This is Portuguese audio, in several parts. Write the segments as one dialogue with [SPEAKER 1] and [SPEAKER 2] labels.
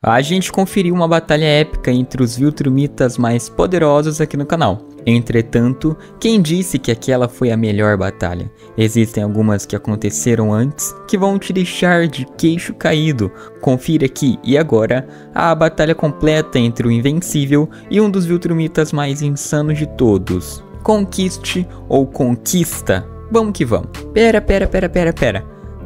[SPEAKER 1] A gente conferiu uma batalha épica entre os Viltrumitas mais poderosos aqui no canal. Entretanto, quem disse que aquela foi a melhor batalha? Existem algumas que aconteceram antes que vão te deixar de queixo caído. Confira aqui e agora a batalha completa entre o Invencível e um dos Viltrumitas mais insanos de todos. Conquiste ou conquista? Vamos que vamos. Pera.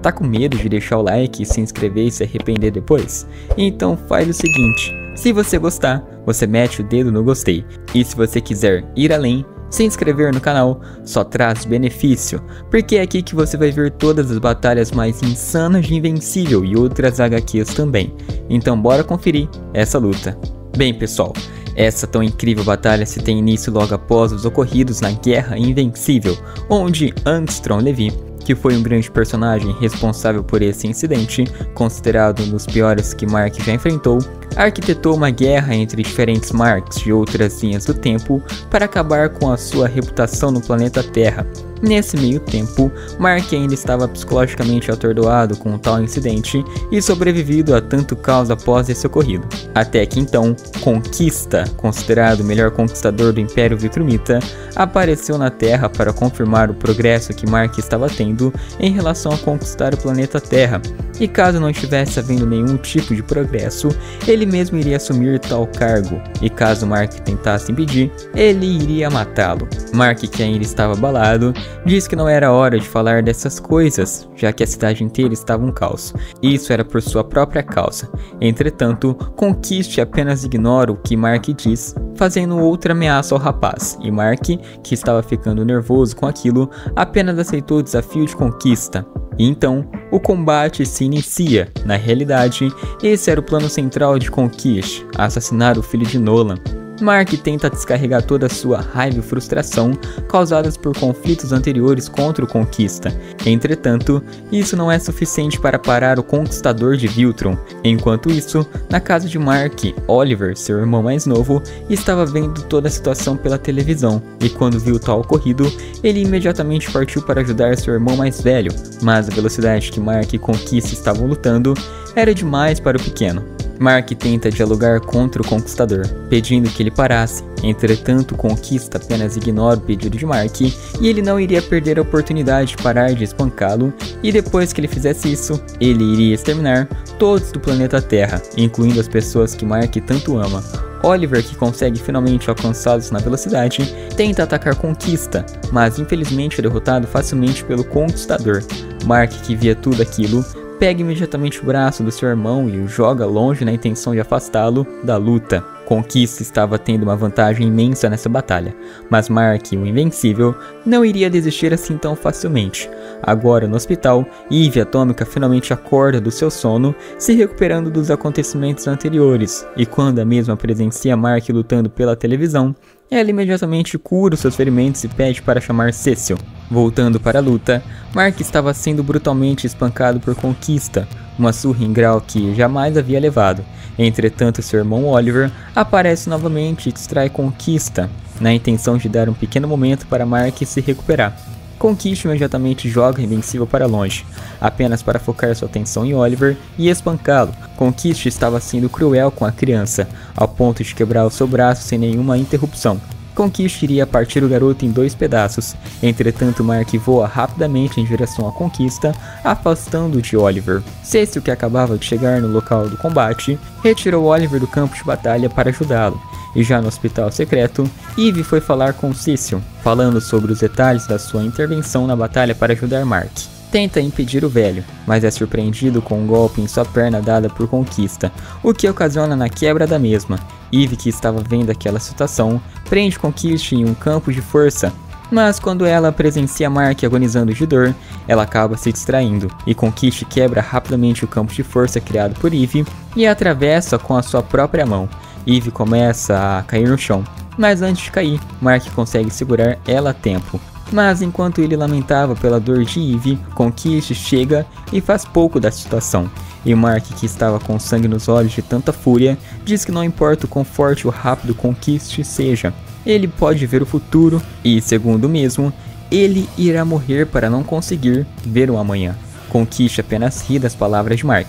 [SPEAKER 1] Tá com medo de deixar o like, se inscrever e se arrepender depois? Então faz o seguinte, se você gostar, você mete o dedo no gostei. E se você quiser ir além, se inscrever no canal só traz benefício, porque é aqui que você vai ver todas as batalhas mais insanas de Invencível e outras HQs também. Então bora conferir essa luta. Bem pessoal, essa tão incrível batalha se tem início logo após os ocorridos na Guerra Invencível, onde Angstrom Levy, que foi um grande personagem responsável por esse incidente, considerado um dos piores que Mark já enfrentou, arquitetou uma guerra entre diferentes Marks de outras linhas do tempo para acabar com a sua reputação no planeta Terra. Nesse meio tempo, Mark ainda estava psicologicamente atordoado com o tal incidente e sobrevivido a tanto caos após esse ocorrido. Até que então, Conquista, considerado o melhor conquistador do Império Viltrumita, apareceu na Terra para confirmar o progresso que Mark estava tendo em relação a conquistar o planeta Terra. E caso não estivesse havendo nenhum tipo de progresso, ele mesmo iria assumir tal cargo, e caso Mark tentasse impedir, ele iria matá-lo. Mark, que ainda estava abalado, disse que não era hora de falar dessas coisas, já que a cidade inteira estava um caos. Isso era por sua própria causa. Entretanto, Conquiste apenas ignora o que Mark diz, fazendo outra ameaça ao rapaz, e Mark, que estava ficando nervoso com aquilo, apenas aceitou o desafio de Conquista. E então, o combate se inicia. Na realidade, esse era o plano central de Conquiste, assassinar o filho de Nolan. Mark tenta descarregar toda a sua raiva e frustração causadas por conflitos anteriores contra o Conquista. Entretanto, isso não é suficiente para parar o Conquistador de Viltrum. Enquanto isso, na casa de Mark, Oliver, seu irmão mais novo, estava vendo toda a situação pela televisão, e quando viu tal ocorrido, ele imediatamente partiu para ajudar seu irmão mais velho, mas a velocidade que Mark e Conquista estavam lutando era demais para o pequeno. Mark tenta dialogar contra o Conquistador, pedindo que ele parasse. Entretanto, Conquista apenas ignora o pedido de Mark e ele não iria perder a oportunidade de parar de espancá-lo, e depois que ele fizesse isso, ele iria exterminar todos do planeta Terra, incluindo as pessoas que Mark tanto ama. Oliver, que consegue finalmente alcançá-los na velocidade, tenta atacar Conquista, mas infelizmente é derrotado facilmente pelo Conquistador. Mark, que via tudo aquilo, pega imediatamente o braço do seu irmão e o joga longe na intenção de afastá-lo da luta. Conquista estava tendo uma vantagem imensa nessa batalha, mas Mark, o Invencível, não iria desistir assim tão facilmente. Agora no hospital, Eve Atômica finalmente acorda do seu sono, se recuperando dos acontecimentos anteriores, e quando a mesma presencia Mark lutando pela televisão, ela imediatamente cura os seus ferimentos e pede para chamar Cecil. Voltando para a luta, Mark estava sendo brutalmente espancado por Conquista, uma surra em grau que jamais havia levado. Entretanto, seu irmão Oliver aparece novamente e distrai Conquista, na intenção de dar um pequeno momento para Mark se recuperar. Conquista imediatamente joga Invencível para longe, apenas para focar sua atenção em Oliver e espancá-lo. Conquista estava sendo cruel com a criança, ao ponto de quebrar o seu braço sem nenhuma interrupção. Conquista iria partir o garoto em 2 pedaços, entretanto Mark voa rapidamente em direção à Conquista, afastando-o de Oliver. Cecil, que acabava de chegar no local do combate, retirou Oliver do campo de batalha para ajudá-lo. E já no hospital secreto, Eve foi falar com Cecil, falando sobre os detalhes da sua intervenção na batalha para ajudar Mark. Tenta impedir o velho, mas é surpreendido com um golpe em sua perna dada por Conquista, o que ocasiona na quebra da mesma. Eve, que estava vendo aquela situação, prende Conquista em um campo de força, mas quando ela presencia Mark agonizando de dor, ela acaba se distraindo, e Conquista quebra rapidamente o campo de força criado por Eve e atravessa com a sua própria mão. Eve começa a cair no chão, mas antes de cair, Mark consegue segurar ela a tempo. Mas enquanto ele lamentava pela dor de Eve, Conquista chega e faz pouco da situação. E Mark, que estava com sangue nos olhos de tanta fúria, diz que não importa o quão forte ou rápido Conquista seja, ele pode ver o futuro e, segundo o mesmo, ele irá morrer para não conseguir ver o amanhã. Conquista apenas ri das palavras de Mark.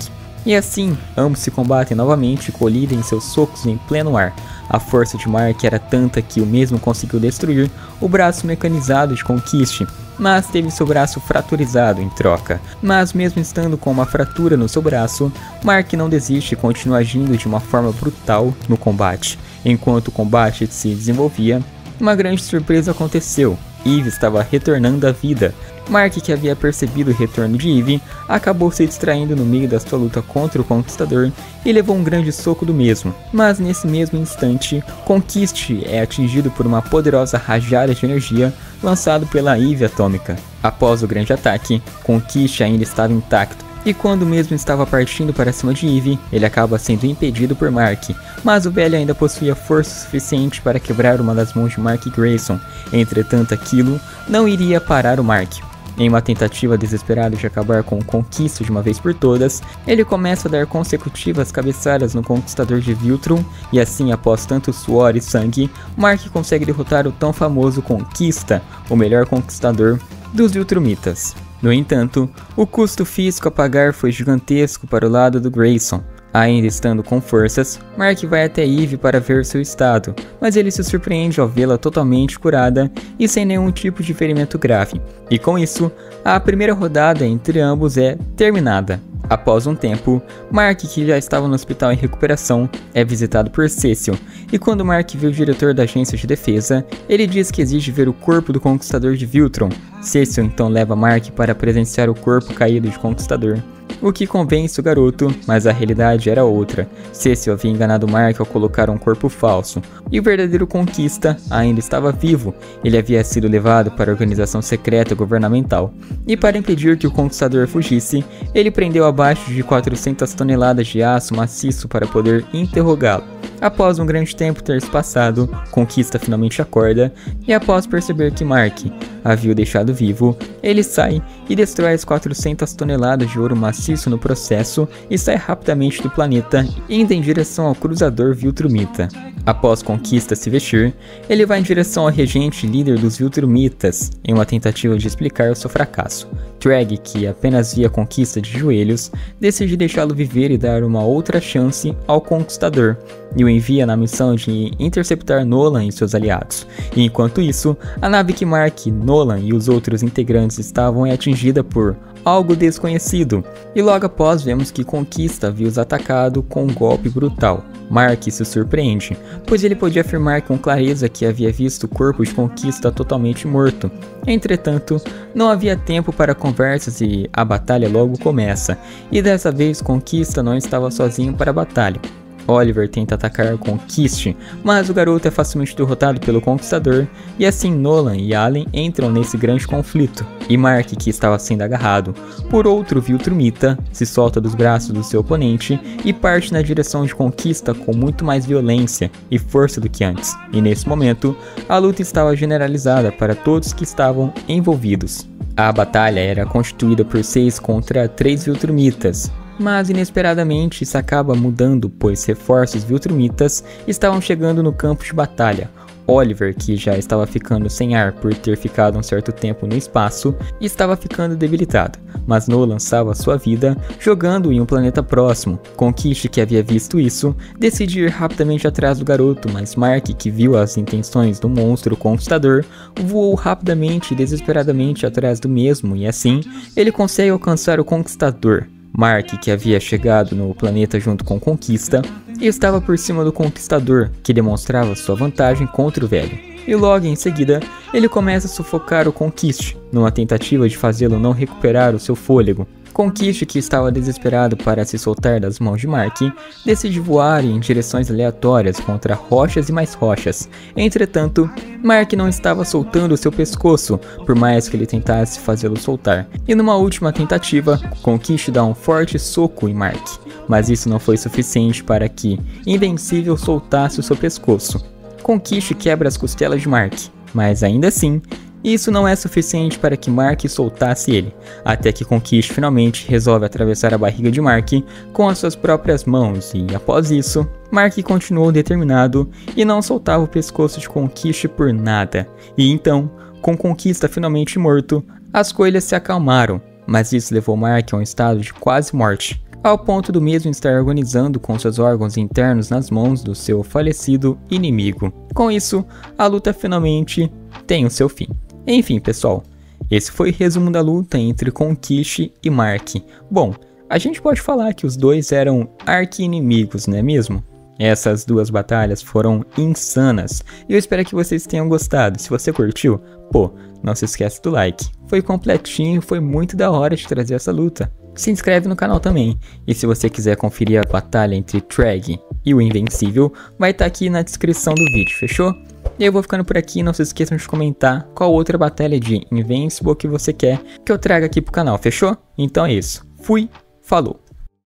[SPEAKER 1] E assim, ambos se combatem novamente e colidem seus socos em pleno ar. A força de Mark era tanta que o mesmo conseguiu destruir o braço mecanizado de Conquiste, mas teve seu braço fraturizado em troca. Mas mesmo estando com uma fratura no seu braço, Mark não desiste e continua agindo de uma forma brutal no combate. Enquanto o combate se desenvolvia, uma grande surpresa aconteceu. Eve estava retornando à vida. Mark, que havia percebido o retorno de Eve, acabou se distraindo no meio da sua luta contra o Conquistador e levou um grande soco do mesmo. Mas nesse mesmo instante, Conquiste é atingido por uma poderosa rajada de energia lançado pela Eve atômica. Após o grande ataque, Conquiste ainda estava intacto, e quando mesmo estava partindo para cima de Eve, ele acaba sendo impedido por Mark, mas o velho ainda possuía força suficiente para quebrar uma das mãos de Mark Grayson. Entretanto, aquilo não iria parar o Mark. Em uma tentativa desesperada de acabar com o Conquista de uma vez por todas, ele começa a dar consecutivas cabeçadas no Conquistador de Viltrum, e assim, após tanto suor e sangue, Mark consegue derrotar o tão famoso Conquista, o melhor conquistador dos Viltrumitas. No entanto, o custo físico a pagar foi gigantesco para o lado do Grayson. Ainda estando com forças, Mark vai até Eve para ver seu estado, mas ele se surpreende ao vê-la totalmente curada e sem nenhum tipo de ferimento grave. E com isso, a primeira rodada entre ambos é terminada. Após um tempo, Mark, que já estava no hospital em recuperação, é visitado por Cecil, e quando Mark vê o diretor da agência de defesa, ele diz que exige ver o corpo do Conquistador de Viltrum. Cecil então leva Mark para presenciar o corpo caído de Conquistador, o que convence o garoto, mas a realidade era outra. Cecil havia enganado Mark ao colocar um corpo falso, e o verdadeiro Conquista ainda estava vivo. Ele havia sido levado para a organização secreta governamental, e para impedir que o Conquistador fugisse, ele prendeu abaixo de 400 toneladas de aço maciço para poder interrogá-lo. Após um grande tempo ter se passado, Conquista finalmente acorda, e após perceber que Mark havia o deixado vivo, ele sai e destrói as 400 toneladas de ouro maciço no processo e sai rapidamente do planeta, indo em direção ao cruzador Viltrumita. Após Conquista se vestir, ele vai em direção ao regente líder dos Viltrumitas, em uma tentativa de explicar o seu fracasso. Treg, que apenas via Conquista de joelhos, decide deixá-lo viver e dar uma outra chance ao Conquistador, e o envia na missão de interceptar Nolan e seus aliados. E enquanto isso, a nave que Mark, Nolan e os outros integrantes estavam é atingida por algo desconhecido, e logo após vemos que Conquista havia os atacado com um golpe brutal. Mark se surpreende, pois ele podia afirmar com clareza que havia visto o corpo de Conquista totalmente morto. Entretanto, não havia tempo para conversas e a batalha logo começa, e dessa vez Conquista não estava sozinho para a batalha. Oliver tenta atacar Conquiste, mas o garoto é facilmente derrotado pelo Conquistador, e assim Nolan e Allen entram nesse grande conflito, e Mark, que estava sendo agarrado por outro Viltrumita, se solta dos braços do seu oponente e parte na direção de Conquista com muito mais violência e força do que antes, e nesse momento, a luta estava generalizada para todos que estavam envolvidos. A batalha era constituída por 6 contra 3 Viltrumitas, mas inesperadamente isso acaba mudando, pois reforços Viltrumitas estavam chegando no campo de batalha. Oliver, que já estava ficando sem ar por ter ficado um certo tempo no espaço, estava ficando debilitado, mas Nolan salva sua vida jogando em um planeta próximo. Conquiste, que havia visto isso, decide ir rapidamente atrás do garoto, mas Mark, que viu as intenções do monstro Conquistador, voou rapidamente e desesperadamente atrás do mesmo, e assim ele consegue alcançar o Conquistador. Mark, que havia chegado no planeta junto com Conquista, estava por cima do Conquistador, que demonstrava sua vantagem contra o velho. E logo em seguida, ele começa a sufocar o Conquiste, numa tentativa de fazê-lo não recuperar o seu fôlego. Conquiste, que estava desesperado para se soltar das mãos de Mark, decide voar em direções aleatórias contra rochas e mais rochas. Entretanto, Mark não estava soltando seu pescoço, por mais que ele tentasse fazê-lo soltar. E numa última tentativa, Conquiste dá um forte soco em Mark, mas isso não foi suficiente para que Invencível soltasse o seu pescoço. Conquiste quebra as costelas de Mark, mas ainda assim, isso não é suficiente para que Mark soltasse ele, até que Conquiste finalmente resolve atravessar a barriga de Mark com as suas próprias mãos, e após isso, Mark continuou determinado e não soltava o pescoço de Conquiste por nada. E então, com Conquista finalmente morto, as coelhas se acalmaram, mas isso levou Mark a um estado de quase morte. ao ponto do mesmo estar agonizando com seus órgãos internos nas mãos do seu falecido inimigo. Com isso, a luta finalmente tem o seu fim. Enfim, pessoal, esse foi o resumo da luta entre Conquiche e Mark. Bom, a gente pode falar que os dois eram arqui-inimigos, não é mesmo? Essas duas batalhas foram insanas e eu espero que vocês tenham gostado. Se você curtiu, pô, não se esquece do like. Foi completinho, foi muito da hora de trazer essa luta. Se inscreve no canal também. E se você quiser conferir a batalha entre Treg e o Invencível, vai estar aqui na descrição do vídeo, fechou? E eu vou ficando por aqui, não se esqueçam de comentar qual outra batalha de Invincible que você quer que eu traga aqui pro canal, fechou? Então é isso. Fui, falou!